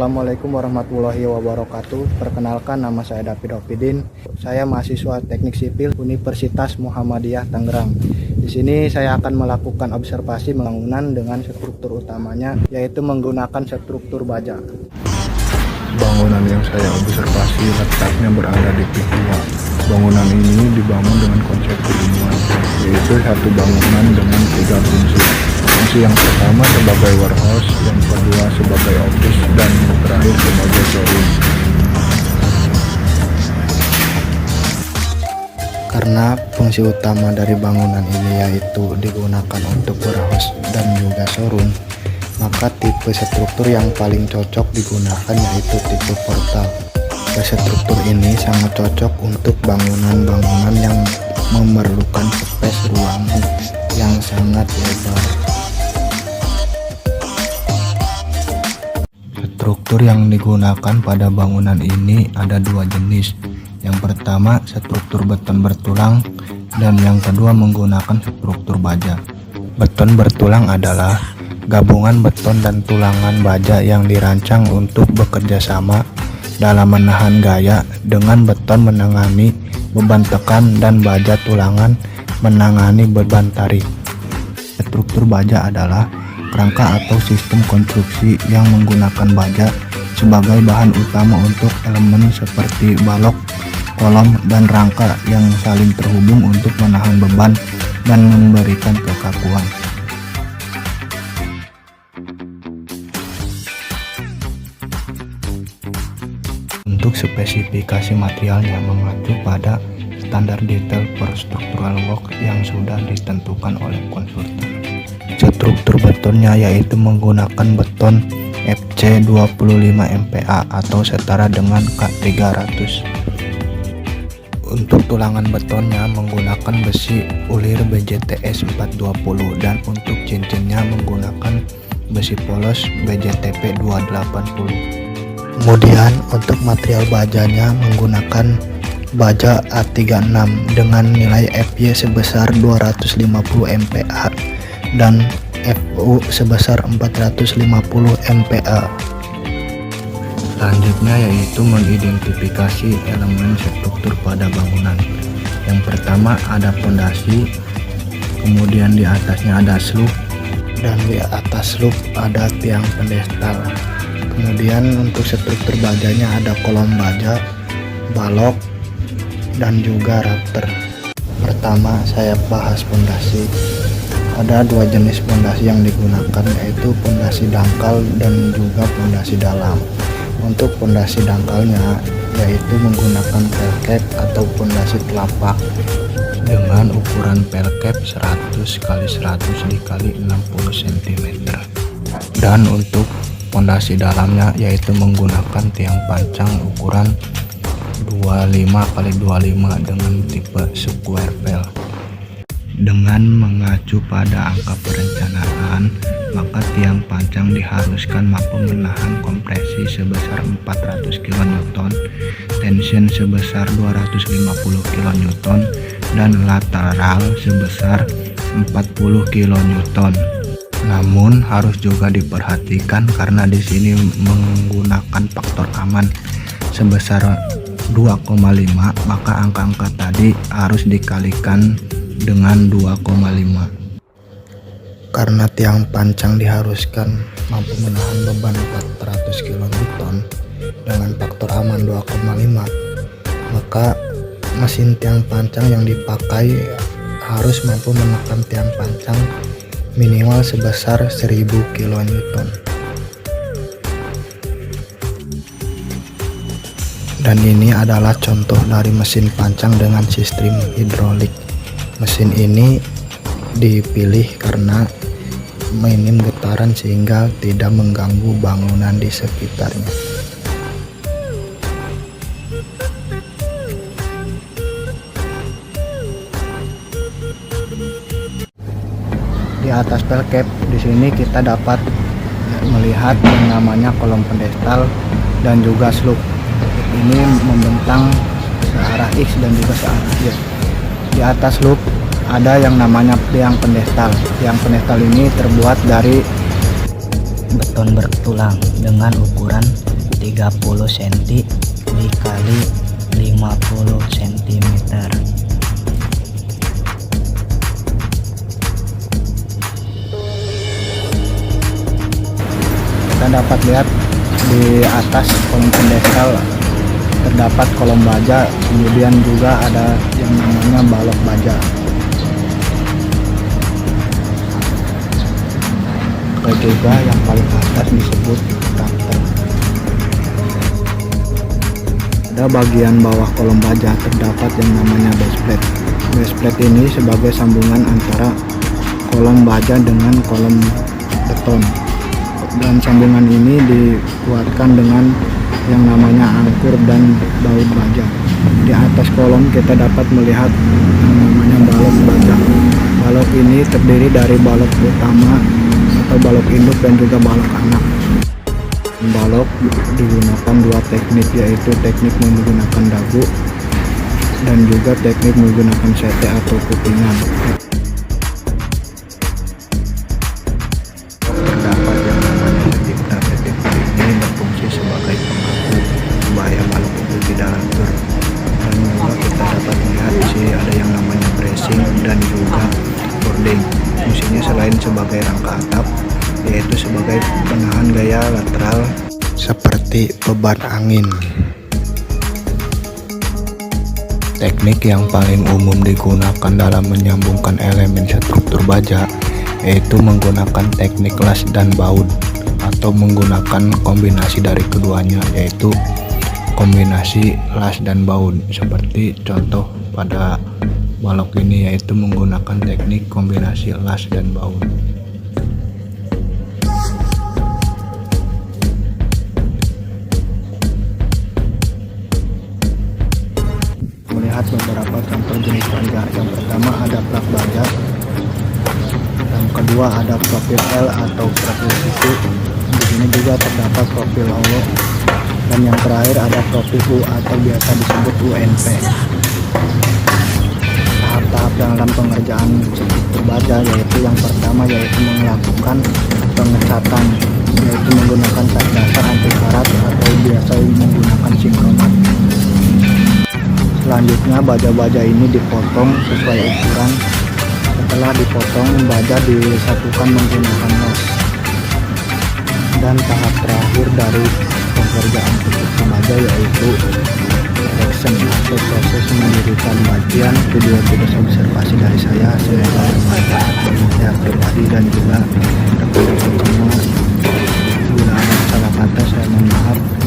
Assalamualaikum warahmatullahi wabarakatuh. Perkenalkan, nama saya David Opidin. Saya mahasiswa Teknik Sipil Universitas Muhammadiyah Tangerang. Di sini saya akan melakukan observasi bangunan dengan struktur utamanya, yaitu menggunakan struktur baja. Bangunan yang saya observasi letaknya berada di Pik 2. Bangunan ini dibangun dengan konsep keilmuan, yaitu satu bangunan dengan 3 fungsi. Fungsi yang pertama sebagai warehouse, yang kedua sebagai office, dan yang terakhir sebagai showroom. Karena fungsi utama dari bangunan ini yaitu digunakan untuk warehouse dan juga showroom, maka tipe struktur yang paling cocok digunakan yaitu tipe portal. Struktur ini sangat cocok untuk bangunan-bangunan yang memerlukan space ruangan yang sangat lebar. Struktur yang digunakan pada bangunan ini ada dua jenis. Yang pertama struktur beton bertulang, dan yang kedua menggunakan struktur baja. Beton bertulang adalah gabungan beton dan tulangan baja yang dirancang untuk bekerja sama dalam menahan gaya, dengan beton menangani beban tekan dan baja tulangan menangani beban tarik. Struktur baja adalah kerangka atau sistem konstruksi yang menggunakan baja sebagai bahan utama untuk elemen seperti balok, kolom, dan rangka yang saling terhubung untuk menahan beban dan memberikan kekakuan. Untuk spesifikasi materialnya mengacu pada standar detail per structural work yang sudah ditentukan oleh konstruktor. Struktur betonnya yaitu menggunakan beton FC 25 MPa atau setara dengan K300. Untuk tulangan betonnya menggunakan besi ulir BJTS 420, dan untuk cincinnya menggunakan besi polos BJTP 280. Kemudian untuk material bajanya menggunakan baja A36 dengan nilai FY sebesar 250 MPa dan FU sebesar 450 MPa. Selanjutnya yaitu mengidentifikasi elemen struktur pada bangunan. Yang pertama ada fondasi, kemudian di atasnya ada sloop, dan di atas sloop ada tiang pedestal. Kemudian untuk struktur bajanya ada kolom baja, balok, dan juga rafter. Pertama saya bahas fondasi. Ada dua jenis fondasi yang digunakan, yaitu fondasi dangkal dan juga fondasi dalam. Untuk fondasi dangkalnya yaitu menggunakan pelcap atau fondasi telapak dengan ukuran pelcap 100 x 100 x 60 cm. Dan untuk fondasi dalamnya yaitu menggunakan tiang pancang ukuran 25 x 25 dengan tipe square pel. Dengan mengacu pada angka perencanaan, maka tiang pancang diharuskan mampu menahan kompresi sebesar 400 kN, tension sebesar 250 kN, dan lateral sebesar 40 kN. Namun harus juga diperhatikan karena di sini menggunakan faktor aman sebesar 2,5, maka angka-angka tadi harus dikalikan dengan 2,5. Karena tiang pancang diharuskan mampu menahan beban 400 kN dengan faktor aman 2,5, maka mesin tiang pancang yang dipakai harus mampu menekan tiang pancang minimal sebesar 1000 kN. Dan ini adalah contoh dari mesin pancang dengan sistem hidrolik. Mesin ini dipilih karena minim getaran sehingga tidak mengganggu bangunan di sekitarnya. Di atas pelcap di sini kita dapat melihat yang namanya kolom pedestal dan juga sloop. Ini membentang searah X dan juga searah Y. Di atas loop ada yang namanya tiang pedestal. Tiang pedestal ini terbuat dari beton bertulang dengan ukuran 30 cm dikali 50 cm. Kita dapat lihat di atas kolom pendekal terdapat kolom baja, kemudian juga ada yang namanya balok baja. Ada juga yang paling atas disebut starter. Pada bagian bawah kolom baja terdapat yang namanya base plate. Base plate ini sebagai sambungan antara kolom baja dengan kolom beton, dan sambungan ini dikuatkan dengan yang namanya angkur dan baut baja. Di atas kolom kita dapat melihat yang namanya balok baja. Balok ini terdiri dari balok utama atau balok induk dan juga balok anak. Balok digunakan dua teknik, yaitu teknik menggunakan dagu dan juga teknik menggunakan sete atau kupingan. Terdapat yang namanya setiftar. Setiftar ini berfungsi sebagai pengaku supaya balok itu tidak lentur. Dan juga kita dapat melihat di sini ada yang namanya bracing dan juga boarding. Fungsinya selain sebagai rangka atap, yaitu sebagai penahan gaya lateral seperti beban angin. Teknik yang paling umum digunakan dalam menyambungkan elemen struktur baja yaitu menggunakan teknik las dan baut, atau menggunakan kombinasi dari keduanya, yaitu kombinasi las dan baut. Seperti contoh pada balok ini, yaitu menggunakan teknik kombinasi las dan baut. Melihat beberapa contoh jenis baja. Yang pertama ada plak baja, yang kedua ada profil L atau profil siku. Di sini juga terdapat profil O, dan yang terakhir ada profil U atau biasa disebut UNP. Tahap-tahap dalam pengerjaan struktur baja yaitu yang pertama yaitu melakukan pengecatan, yaitu menggunakan cat dasar anti karat atau biasa menggunakan sinkronat. Selanjutnya baja-baja ini dipotong sesuai ukuran. Setelah dipotong, baja disatukan menggunakan nos. Dan tahap terakhir dari pengerjaan struktur baja yaitu erection atau proses mendirikan bagian. Video tugas observasi dari saya semoga bermanfaat bagi saya pribadi dan juga rekan-rekan semua. Bila ada salah kata saya mohon maaf.